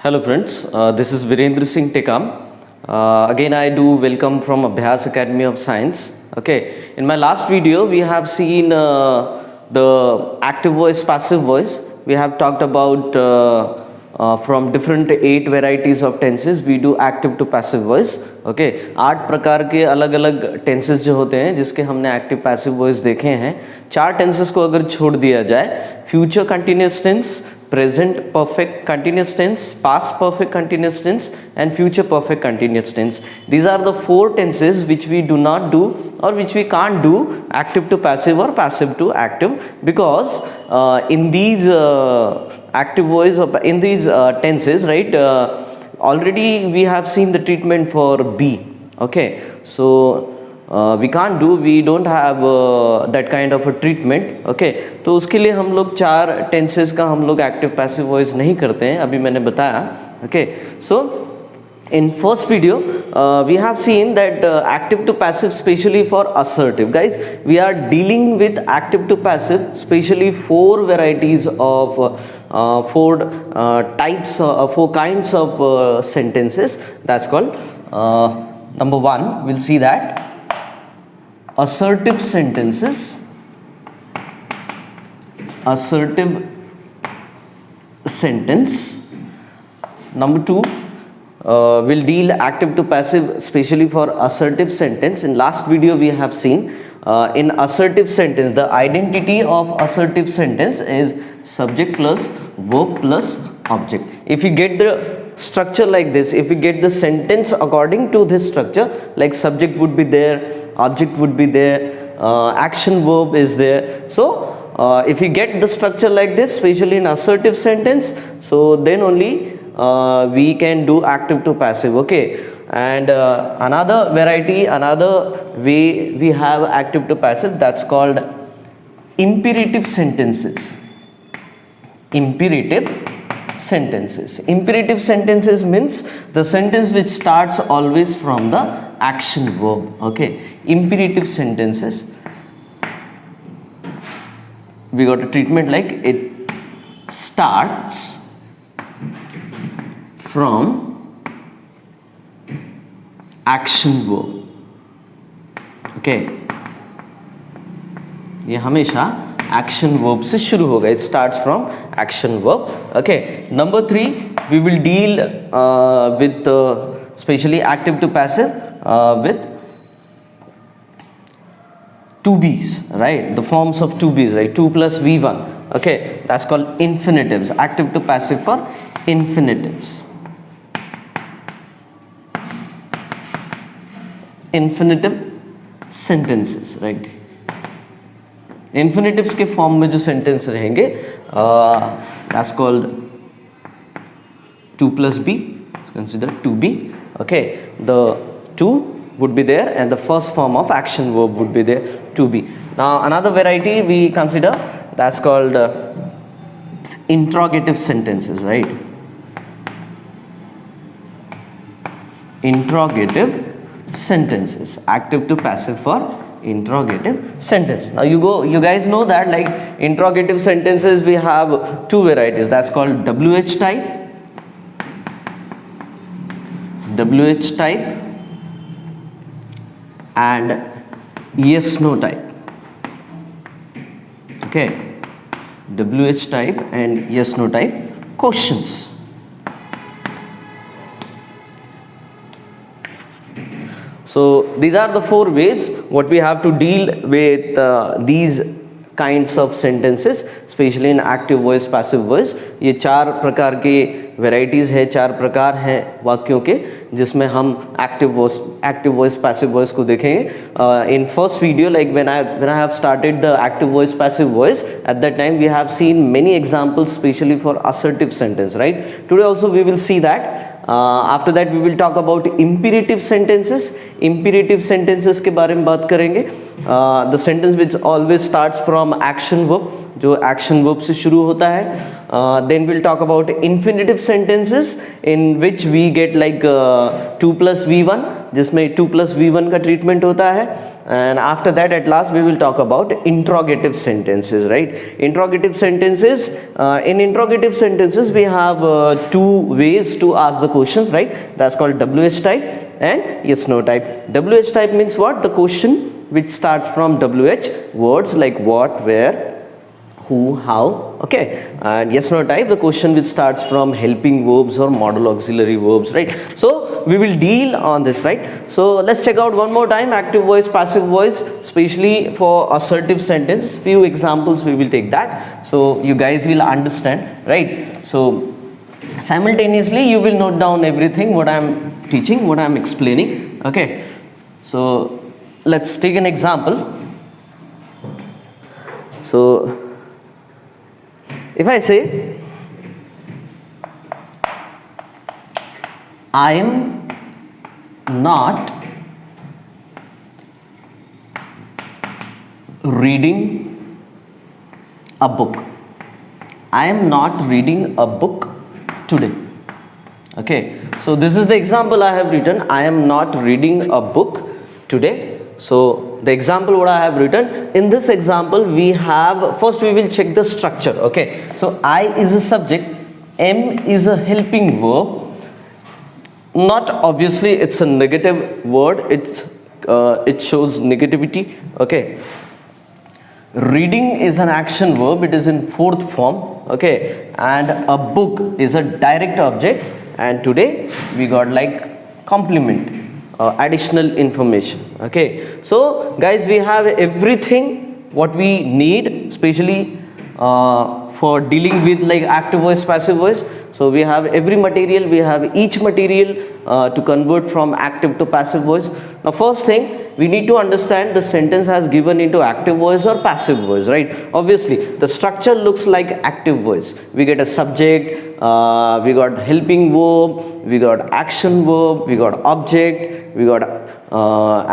Hello friends, this is Virendra Singh Tekam. Again I do welcome from Abhyas Academy of Science. Okay, in my last video we have seen the active voice, passive voice. We have talked about from different 8 varieties of tenses we do active to passive voice. Okay, 8 प्रकार के अलग अलग tenses जो होते हैं जिसके हमने active passive voice देखे हैं. 4 टेंसेस को अगर छोड़ दिया जाए, future continuous tense, present perfect continuous tense, past perfect continuous tense and future perfect continuous tense. These are the 4 tenses which we do not do or which we can't do active to passive or passive to active, because in these active voice or in these tenses, right, already we have seen the treatment for be. Okay, so we can't do, we don't have that kind of a treatment. Okay, तो उसके लिए हम लोग 4 tenses का हम लोग active passive voice नहीं करते हैं, अभी मैंने बताया. Okay, so in first video we have seen that active to passive, specially for assertive. Guys, we are dealing with active to passive, specially 4 varieties of 4 types, 4 kinds of sentences. That's called number 1, we'll see that assertive sentences. Assertive sentence. Number 2, we'll deal active to passive, especially for assertive sentence. In last video we have seen in assertive sentence, the identity of assertive sentence is subject plus verb plus object. If you get the structure like this, if you get the sentence according to this structure, like subject would be there, object would be there, action verb is there. So if you get the structure like this, especially in assertive sentence, so then only we can do active to passive. Okay, and another variety, another way we have active to passive, that's called imperative sentences. Imperative sentences. Imperative sentences means the sentence which starts always from the action verb. Okay, imperative sentences, we got a treatment like it starts from action verb. Okay, ये हमेशा action verb से शुरू होगा. It starts from action verb. Okay, number 3, we will deal with especially active to passive with 2Bs, right? The forms of 2Bs, right? 2 plus V1. Okay, that's called infinitives. Active to passive for infinitives. Infinitive sentences, right? Infinitives के form में जो sentence रहेंगे, that's called 2 plus B. Consider 2B. Okay, the 2 would be there and the first form of action verb would be there, 2B. Now another variety we consider, that's called interrogative sentences, right? Interrogative sentences, active to passive for interrogative sentence. Now you guys know that like interrogative sentences we have 2 varieties, that's called WH type and yes no type. Okay, WH type and yes no type questions. So these are the 4 ways what we have to deal with these kinds of sentences, especially in active voice, passive voice. ये 4 प्रकार के varieties है, 4 प्रकार हैं वाक्यों के जिसमें हम active voice, passive voice को देखेंगे. In first video, like when I have started the active voice, passive voice, at that time we have seen many examples, especially for assertive sentence, right? Today also we will see that. After that we will talk about imperative sentences. imperative sentences के बारे में बात करेंगे. The sentence which always starts from action verb. जो action verb से शुरू होता है. Then we'll talk about infinitive sentences in which we get like 2 plus V1, जिसमें 2 plus V1 का treatment होता है. And after that, at last, we will talk about interrogative sentences, right? Interrogative sentences. In interrogative sentences, we have two ways to ask the questions, right? That's called WH type and yes no type. WH type means what? The question which starts from WH words like what, where, who, how, okay. And yes no type, the question which starts from helping verbs or modal auxiliary verbs, right? So we will deal on this, right? So let's check out one more time active voice, passive voice, especially for assertive sentence. Few examples we will take that, so you guys will understand, right? So simultaneously you will note down everything what I am teaching, what I am explaining, okay? So let's take an example. So if I say, I am not reading a book. I am not reading a book today. Okay, so this is the example I have written. I am not reading a book today. So the example what I have written, in this example we have, first we will check the structure, okay. So I is a subject, M is a helping verb. Not obviously it's a negative word, it shows negativity, okay. Reading is an action verb, it is in fourth form, okay. And a book is a direct object, and today we got like complement. Additional information, okay. So guys, we have everything what we need, especially for dealing with like active voice, passive voice. So we have every material, we have each material to convert from active to passive voice. Now first thing, we need to understand the sentence has given into active voice or passive voice, right? Obviously the structure looks like active voice. We get a subject, we got helping verb, we got action verb, we got object, we got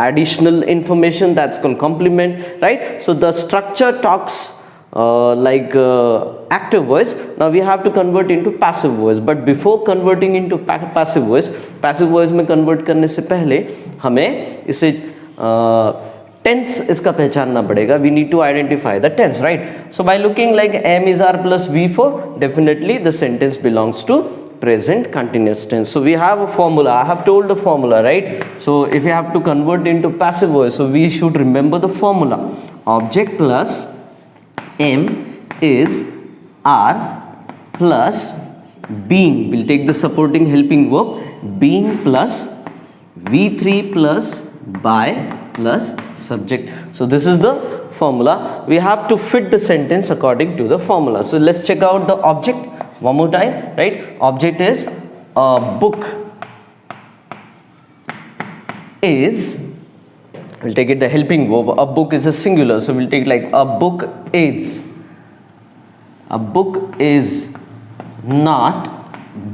additional information, that's called complement, right? So the structure talks like active voice. Now we have to convert into passive voice, but before converting into passive voice में convert करने से पहले हमें इसे tense इसका पहचानना पड़ेगा. We need to identify the tense, right? So by looking like M is R plus V4, definitely the sentence belongs to present continuous tense. So we have a formula, I have told the formula, right? So if you have to convert into passive voice, so we should remember the formula. Object plus M is R plus being, we'll take the supporting helping verb, being plus V3 plus by plus subject. So this is the formula. We have to fit the sentence according to the formula. So let's check out the object one more time, right? Object is a book is, we'll take it the helping verb, a book is a singular, so we'll take like a book is not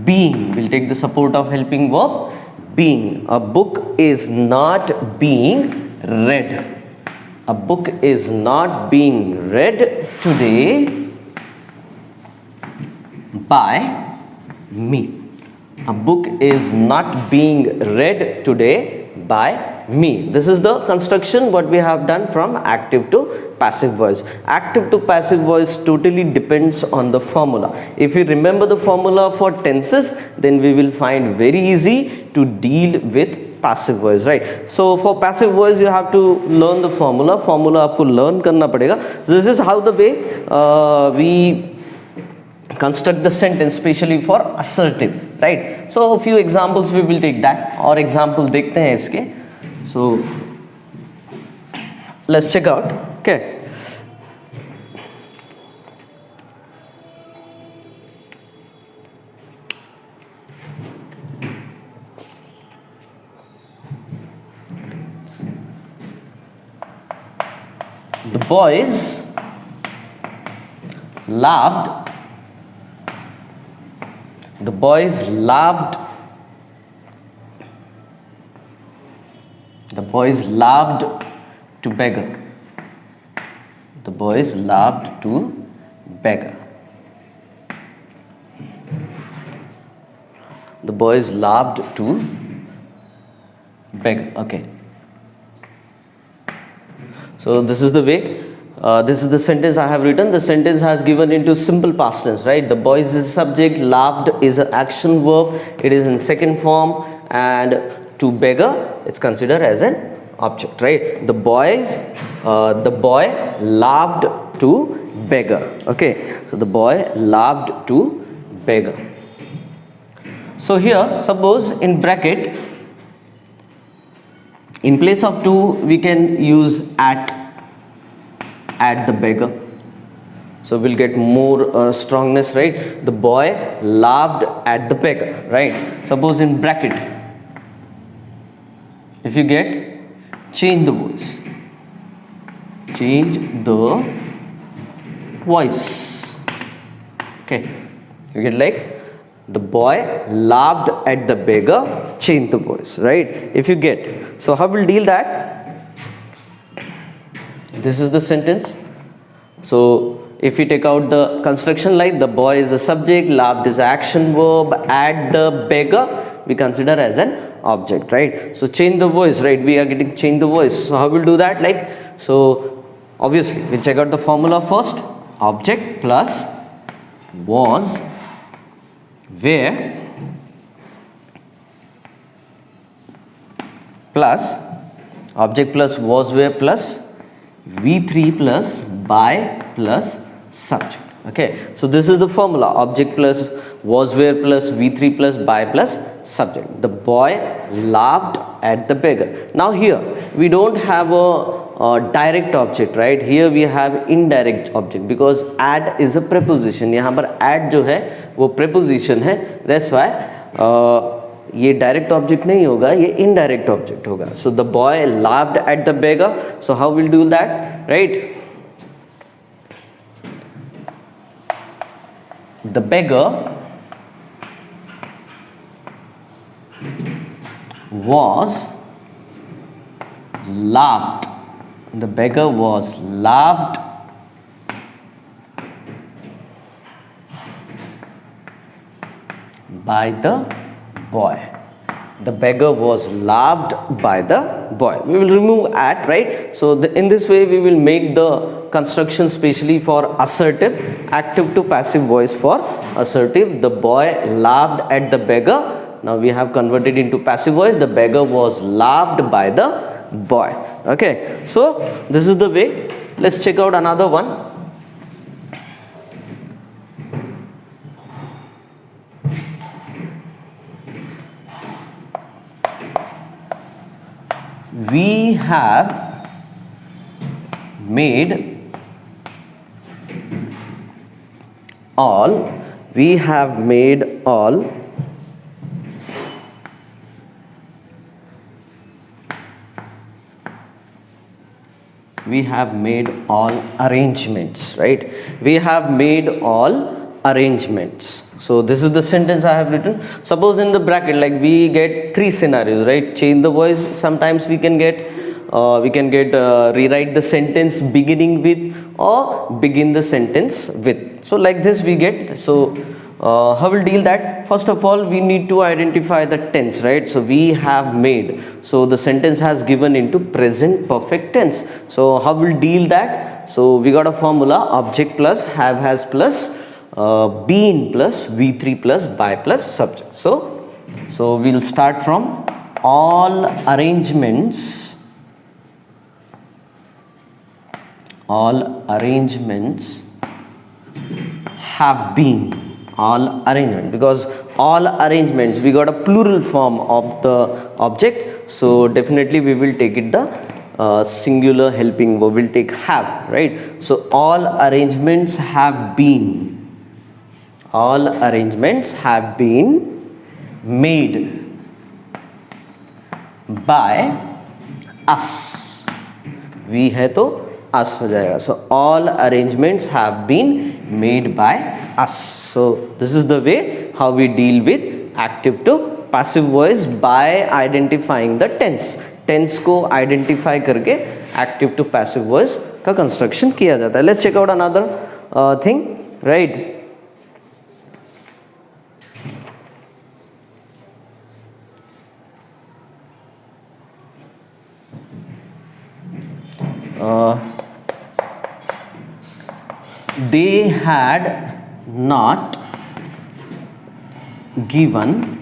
being, we'll take the support of helping verb being, a book is not being read, a book is not being read today by me, a book is not being read today by me. This is the construction what we have done from active to passive voice. Active to passive voice totally depends on the formula. If you remember the formula for tenses, then we will find very easy to deal with passive voice, right? So for passive voice you have to learn the formula आपको learn करना पड़ेगा. This is how the way we construct the sentence, especially for assertive, right? So a few examples we will take that, और example देखते हैं इसके. So let's check out, okay. The boys laughed. The boys laughed. The boys laughed to beggar. The boys laughed to beggar. The boys laughed to beggar. Okay. So this is the way. This is the sentence I have written. The sentence has given into simple past tense, right? The boys is subject, laughed is an action verb. It is in second form, and to beggar it's considered as an object, right? The boy laughed to beggar. Okay, so the boy laughed to beggar. So here, suppose in bracket, in place of to we can use at the beggar, so we'll get more strongness, right? The boy laughed at the beggar, right? Suppose in bracket, if you get change the voice, okay, you get like the boy laughed at the beggar, change the voice, right? If you get, so how we'll deal that? This is the sentence. So if we take out the construction, like the boy is the subject, laughed is action verb, at the beggar we consider as an object, right? So change the voice, right? We are getting change the voice. So how we'll do that? Like, so obviously we'll check out the formula first. Object plus was, where, plus object plus was, where, plus V3 plus by plus subject. Okay, so this is the formula. Object plus was, where, plus V3 plus by plus subject. The boy laughed at the beggar. Now here we don't have a direct object, right? Here we have indirect object, because at is a preposition. यहाँ पर at जो है वो preposition है. That's why ये direct object नहीं होगा, ये इनडायरेक्ट ऑब्जेक्ट होगा. So the boy laughed at the beggar. So how will do that, right? The beggar was laughed. The beggar was laughed by the boy. The beggar was laughed by the boy. We will remove at, right? So in this way we will make the construction specially for assertive, active to passive voice for assertive. The boy laughed at the beggar. Now we have converted into passive voice. The beggar was laughed by the boy. Okay, so this is the way. Let's check out another one. We have made all. We have made all we have made all arrangements, right? We have made all arrangements. So this is the sentence I have written. Suppose in the bracket, like we get three scenarios, right? Change the voice. Sometimes we can get rewrite the sentence beginning with or begin the sentence with. So like this we get. So how we'll deal that? First of all, we need to identify the tense, right? So we have made. So the sentence has given into present perfect tense. So how we'll deal that? So we got a formula: object plus have has plus been plus V3 plus by plus subject. So we'll start from all arrangements. All arrangements have been. All arrangement, because all arrangements we got a plural form of the object, so definitely we will take it the singular helping verb, will take have, right? So all arrangements have been. All arrangements have been made by us. We है तो us हो जाएगा. So all arrangements have been made by us. So this is the way how we deal with active to passive voice by identifying the tense. Tense को identify करके active to passive voice का construction किया जाता है. Let's check out another thing. right? They had not given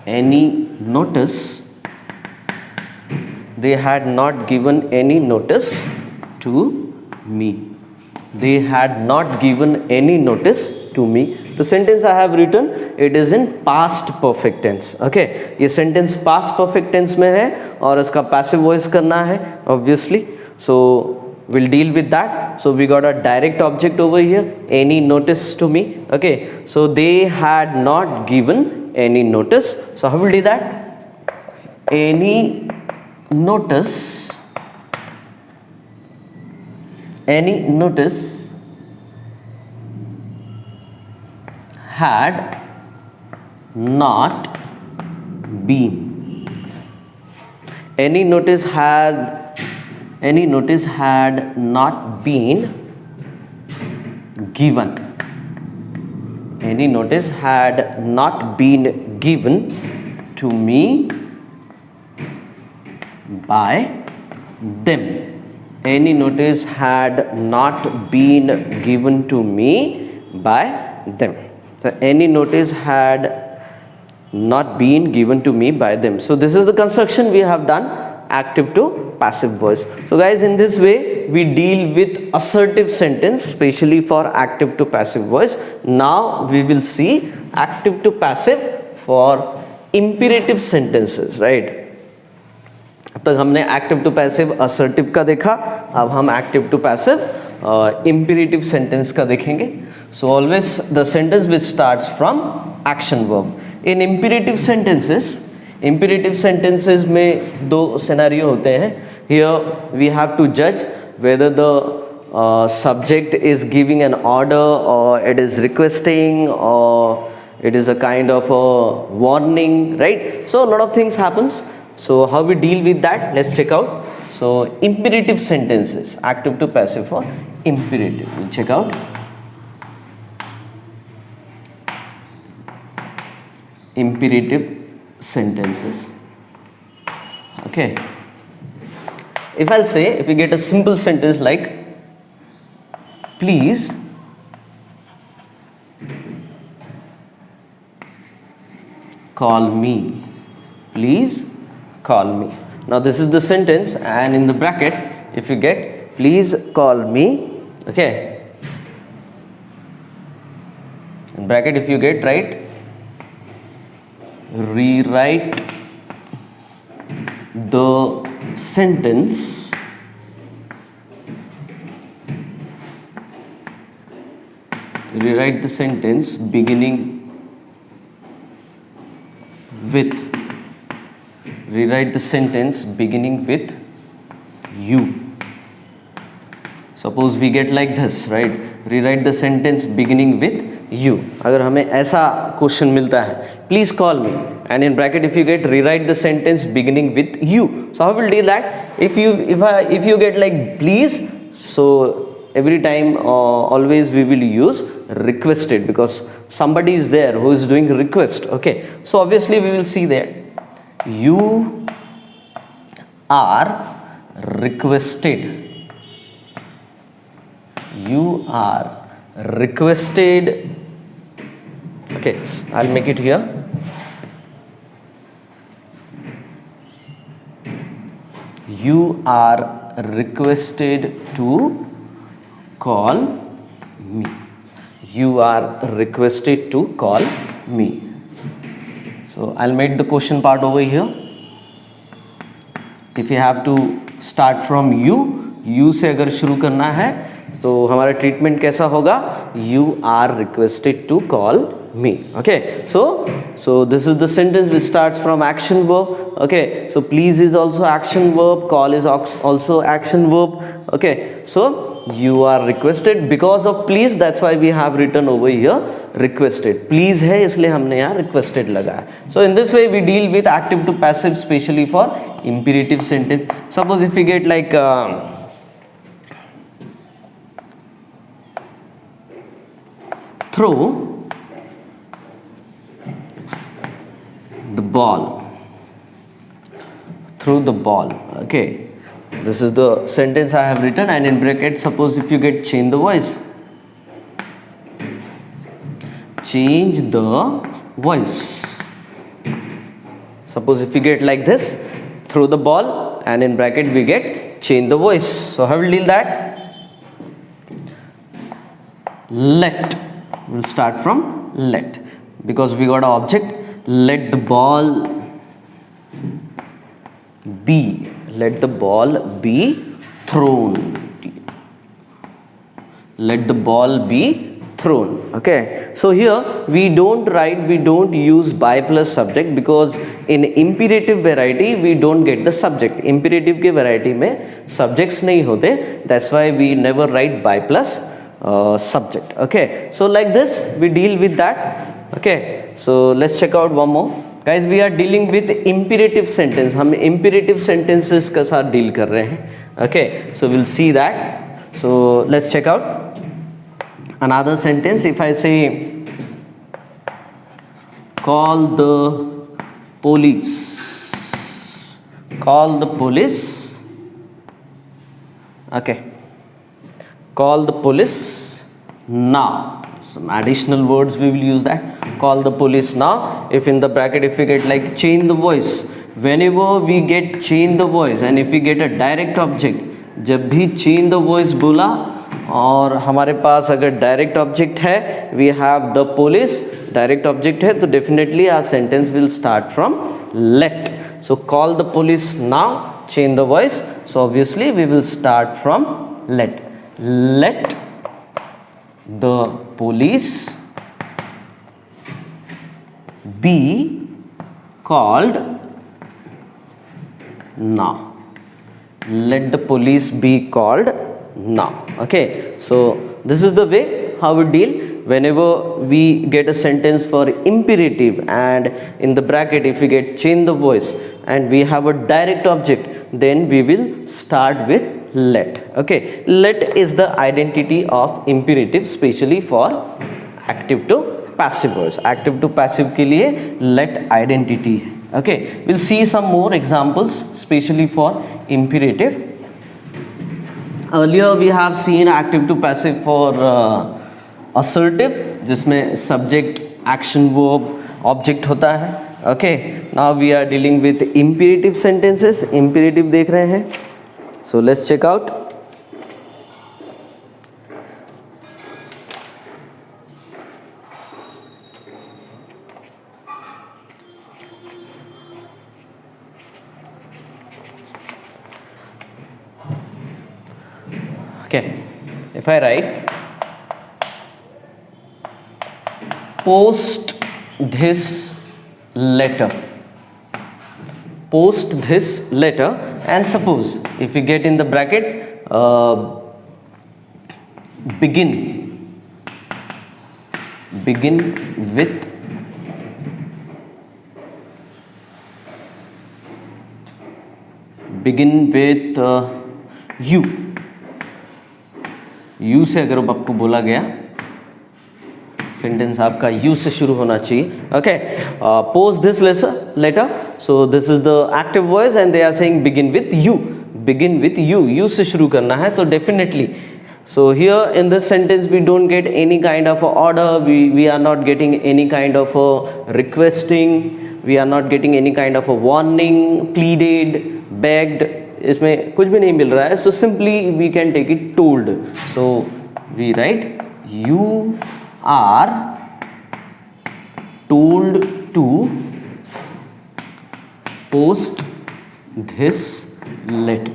any notice. They had not given any notice to me. They had not given any notice to me. The sentence I have written, it is in past perfect tense. Okay, ये sentence past perfect tense में है और इसका passive voice करना है obviously. So we'll deal with that. So we got a direct object over here, any notice to me. Okay, so they had not given any notice. So how will do that? Any notice had not been. Any notice had not been given. Any notice had not been given to me by them. Any notice had not been given to me by them. So any notice had not been given to me by them. So this is the construction we have done, active to passive voice. So guys, in this way we deal with assertive sentence, especially for active to passive voice. Now we will see active to passive for imperative sentences, right? अब तक हमने active to passive assertive का देखा, अब हम active to passive imperative sentence का देखेंगे. So always the sentence which starts from action verb. In imperative sentences में दो scenario होते हैं. Here we have to judge whether the subject is giving an order or it is requesting or it is a kind of a warning, right? So a lot of things happens. So how we deal with that, let's check out. So imperative sentences, active to passive for imperative, we'll check out. Imperative sentences. Okay, if I'll say, if we get a simple sentence like please call me, please call me. Now this is the sentence, and in the bracket if you get please call me, okay, in bracket if you get, right, rewrite the sentence beginning with you. Suppose we get like this, right, rewrite the sentence beginning with you. अगर हमें ऐसा question मिलता है, please call me, and in bracket if you get rewrite the sentence beginning with you. So how will do that? If you get like please, so every time always we will use requested because somebody is there who is doing request. Okay, so obviously we will see that you are requested. You are requested. Okay, I'll make it here. You are requested to call me. You are requested to call me. So I'll make the question part over here. If you have to start from you से अगर शुरू करना है तो हमारा treatment कैसा होगा? You are requested to call me. Okay, so this is the sentence which starts from action verb. Okay, so please is also action verb, call is also action verb. Okay, so you are requested because of please, that's why we have written over here requested. Please है इसलिए हमने यहाँ requested लगाया. So in this way we deal with active to passive, especially for imperative sentence. Suppose if we get like throw the ball, throw the ball. Okay, this is the sentence I have written, and in bracket suppose if you get change the voice, change the voice. Suppose if we get like this, throw the ball, and in bracket we get change the voice. So how will deal that? Let, we'll start from let, because we got an object. Let the ball be, let the ball be thrown, let the ball be thrown. Okay, so here we don't use by plus subject, because in imperative variety we don't get the subject. Imperative के variety में subjects नहीं होते, that's why we never write by plus subject. Okay, so like this we deal with that. Okay, so let's check out one more. Guys, we are dealing with imperative sentence. हम imperative sentences के साथ deal कर रहे हैं. Okay, so we'll see that. So let's check out another sentence. If I say call the police, call the police. Okay, call the police now. Some additional words we will use that. Call the police now. If in the bracket if we get like change the voice, whenever we get change the voice, and if we get a direct object, जब भी change the voice बोला और हमारे पास अगर direct object है, we have the police, direct object है, तो definitely our sentence will start from let. So call the police now, change the voice, so obviously we will start from let. Let the police be called now. Let the police be called now. Okay, so this is the way how we deal whenever we get a sentence for imperative, and in the bracket if we get change the voice and we have a direct object, then we will start with let. Okay, let is the identity of imperative, especially for active to passive voice. Active to passive के लिए let identity है. Okay, we'll see some more examples, especially for imperative. Earlier we have seen active to passive for assertive, जिसमें subject, action, verb, object होता है. Okay, now we are dealing with imperative sentences. Imperative देख रहे हैं. So let's check out. Okay, if I write post this letter, post this letter, and suppose if we get in the bracket begin with you से अगर आपको बोला गया sentence आपका you से शुरू होना चाहिए. Okay, post this letter, so this is the active voice and they are saying begin with you. Begin with you, you से शुरू करना है, तो definitely. So here in this sentence we don't get any kind of a order, we are not getting any kind of a requesting, we are not getting any kind of a warning, pleaded, begged, इसमें कुछ भी नहीं मिल रहा है. So simply we can take it told. So we write you are told to post this letter.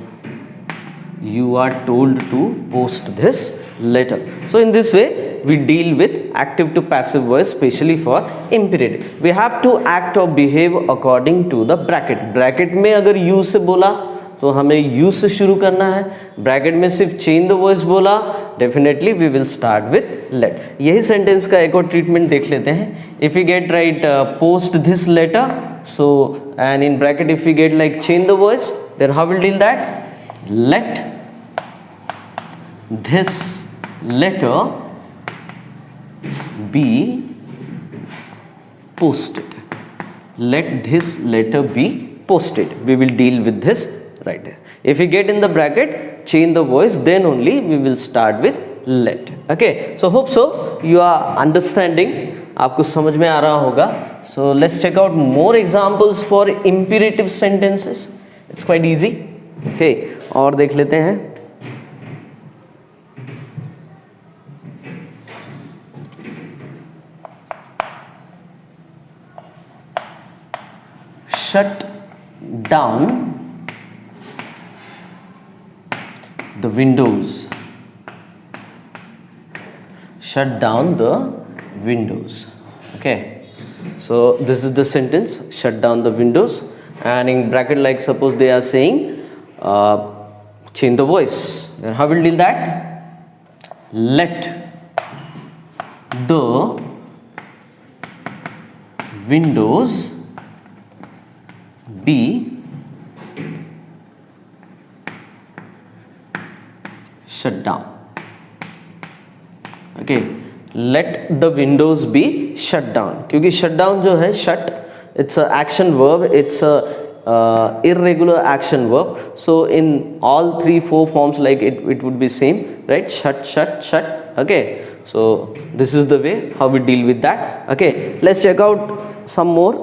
You are told to post this letter. So in this way we deal with active to passive voice, especially for imperative. We have to act or behave according to the bracket. Bracket में अगर you से बोला तो हमें you से शुरू करना है, ब्रैकेट में सिर्फ चेंज द वॉइस बोला, definitely we will start with let. यही सेंटेंस का एक और ट्रीटमेंट देख लेते हैं। If you get right post this letter, so and in bracket if you get like change the voice, then how will deal that, let this letter be posted. Let this letter be posted. We will deal with this right here. If we get in the bracket, change the voice, then only we will start with let. Okay. So hope so you are understanding. आपको समझ में आ रहा होगा. So let's check out more examples for imperative sentences. It's quite easy. Okay. और देख लेते हैं. Shut down the windows. Shut down the windows. Okay. So this is the sentence, shut down the windows, and in bracket like suppose they are saying change the voice. Then how will deal that? Let the windows be shut down. Okay, let the windows be shut down. क्योंकि shut down जो है shut, it's a action verb, it's a irregular action verb. So in all 3-4 forms like it would be same, right? Shut, shut, shut. Okay, so this is the way how we deal with that. Okay, let's check out some more.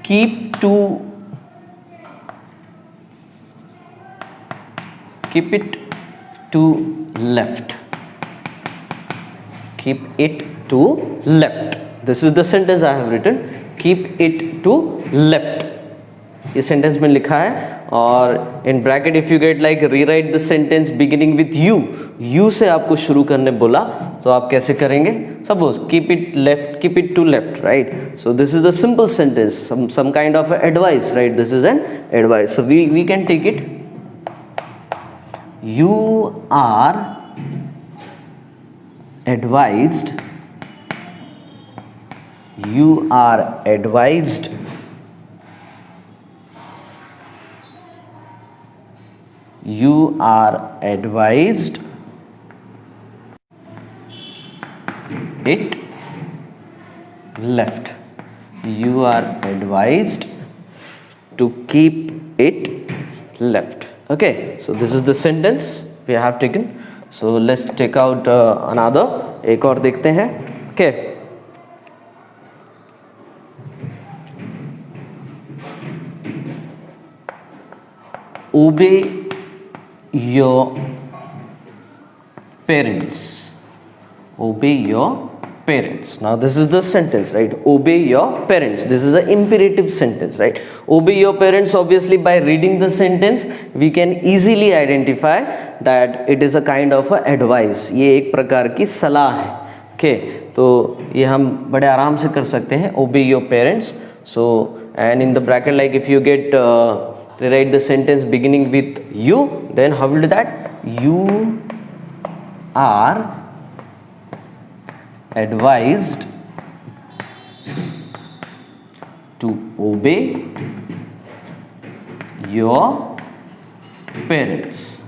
Keep it to left. Keep it to left. This is the sentence I have written. Keep it to left. ये sentence में लिखा है, और in bracket if you get like rewrite the sentence beginning with you से आपको शुरू करने बोला, तो आप कैसे करेंगे? Suppose keep it left, keep it to left, right? So this is the simple sentence, some kind of advice, right? This is an advice. So we can take it, you are advised, you are advised you are advised it left. You are advised to keep it left. Okay, so this is the sentence we have taken. So let's take out another. एक और देखते हैं. Okay. Obey your parents. Obey your parents. Now this is the sentence, right? Obey your parents. This is an imperative sentence, right? Obey your parents. Obviously, by reading the sentence, we can easily identify that it is a kind of a advice. ये एक प्रकार की सलाह है. Okay, तो ये हम बड़े आराम से कर सकते हैं. Obey your parents. So, and in the bracket, like if you get rewrite the sentence beginning with you, then how will do that? You are advised to obey your parents.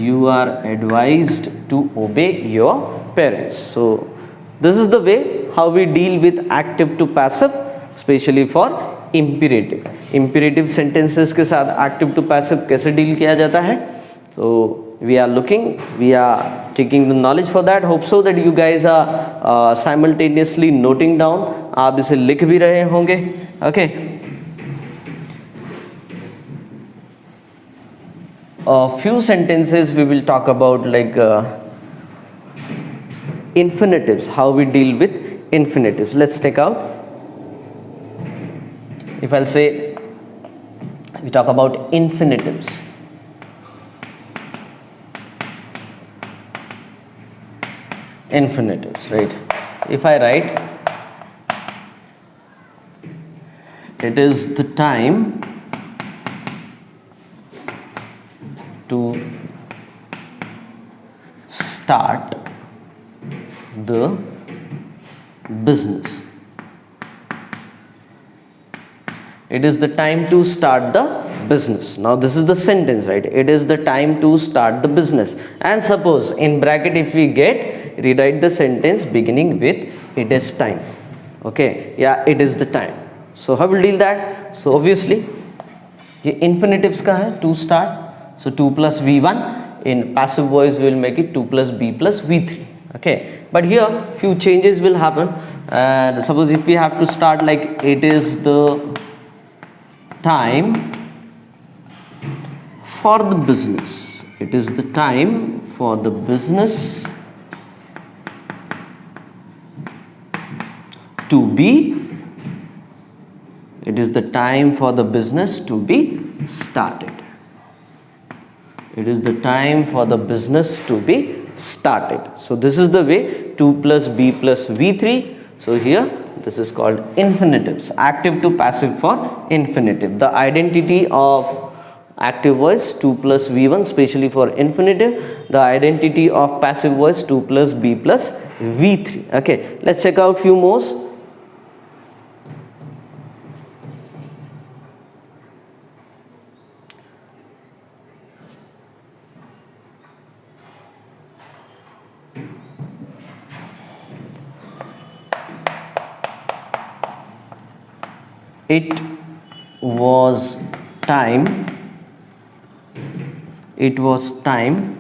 You are advised to obey your parents. So this is the way how we deal with active to passive, especially for imperative. Imperative sentences के साथ active to passive कैसे deal किया जाता है? So we are looking, we are taking the knowledge for that. Hope so that you guys are simultaneously noting down. आप इसे लिख भी रहे होंगे. Okay. A few sentences we will talk about, like infinitives, how we deal with infinitives. Let's take out. If I'll say, we talk about infinitives. infinitives, right? If I write, it is the time to start the business. It is the time to start the business. Now this is the sentence, right? It is the time to start the business. And suppose in bracket if we get, rewrite the sentence beginning with it is time. Okay, yeah, it is the time. So how will deal that? So obviously ये infinitives का है to start. So 2 plus v1, in passive voice we will make it 2 plus b plus v3. Okay, but here few changes will happen. And suppose if we have to start like it is the time for the business. It is the time for the business to be. It is the time for the business to be started. It is the time for the business to be started. So this is the way 2 plus b plus v3. So here this is called infinitives, active to passive for infinitive. The identity of active voice 2 plus v1, especially for infinitive. The identity of passive voice 2 plus b plus v3. Okay, let's check out few more. It was time. It was time.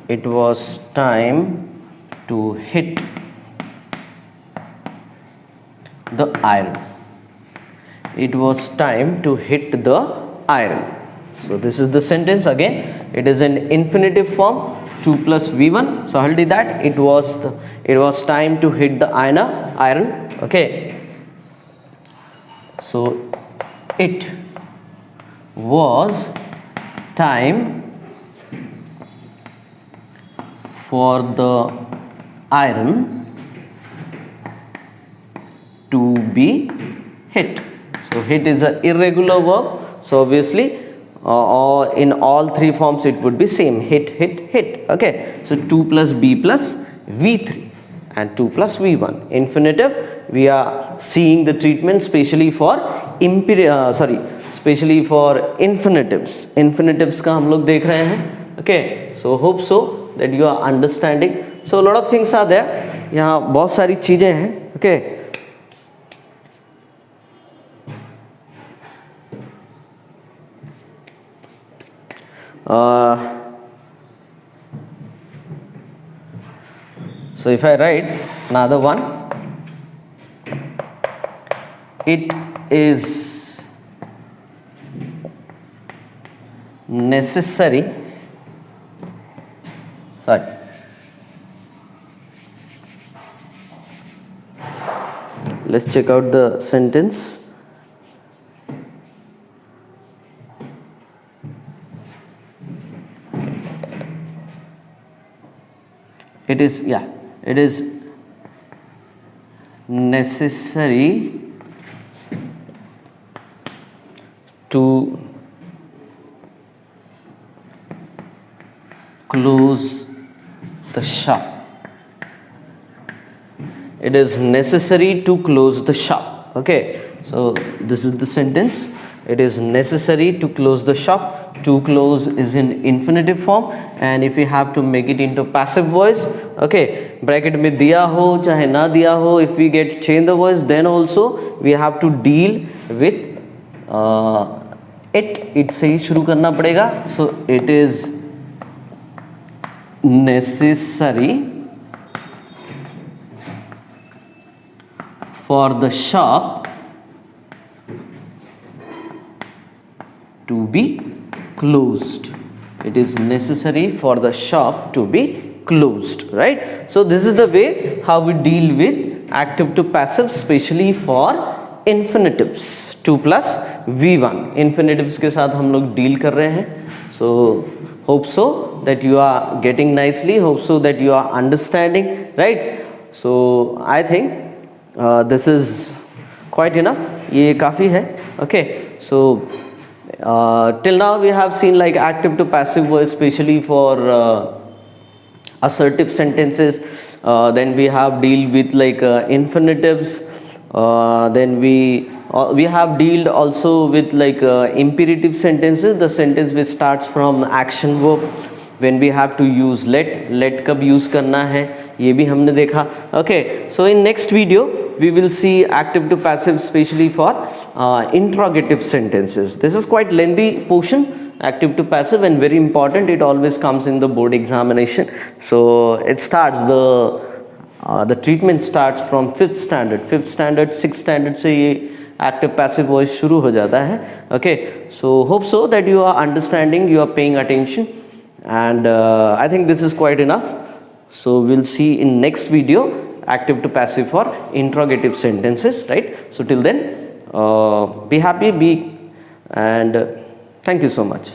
It was time to hit the iron. It was time to hit the iron. So this is the sentence again. It is in infinitive form. 2 plus v1. So I'll do that. It was time to hit the iron. Okay. So it was time for the iron to be hit. So hit is an irregular verb. So obviously or in all three forms it would be same, hit, hit, hit. Okay, so 2 plus b plus v3 and 2 plus v1. Infinitive, we are seeing the treatment specially for specially for infinitives. Infinitives का हम लोग देख रहे हैं. Okay, so hope so that you are understanding. So a lot of things are there. यहाँ बहुत सारी चीजें हैं. Okay. So if I write another one, it is necessary. Sorry. Let's check out the sentence. It is necessary to close the shop. It is necessary to close the shop. Okay, so this is the sentence. It is necessary to close the shop. To close is in infinitive form, and if we have to make it into passive voice, okay, bracket में दिया हो चाहे ना दिया हो, if we get change the voice, then also we have to deal with it से ही शुरू करना पड़ेगा. So it is necessary for the shop to be closed. It is necessary for the shop to be closed, right? So this is the way how we deal with active to passive, especially for infinitives. 2 plus v1 infinitives के साथ हम लोग deal कर रहे हैं. So Hope so that you are getting nicely, hope so that you are understanding, right? So I think this is quite enough, ये काफ़ी है. Okay, so till now we have seen like active to passive voice, especially for assertive sentences. Then we have deal with like infinitives. Then we have dealt also with like imperative sentences, the sentence which starts from action verb. When we have to use let कब use करना है ये भी हमने देखा. Okay, so in next video we will see active to passive, especially for interrogative sentences. This is quite lengthy portion, active to passive, and very important. It always comes in the board examination. So it starts the treatment starts from 5th standard, 6th standard से ये active passive voice शुरू हो जाता है. Okay, so hope so that you are understanding, you are paying attention, and I think this is quite enough. So we'll see in next video active to passive for interrogative sentences, right? So till then, be happy, and thank you so much.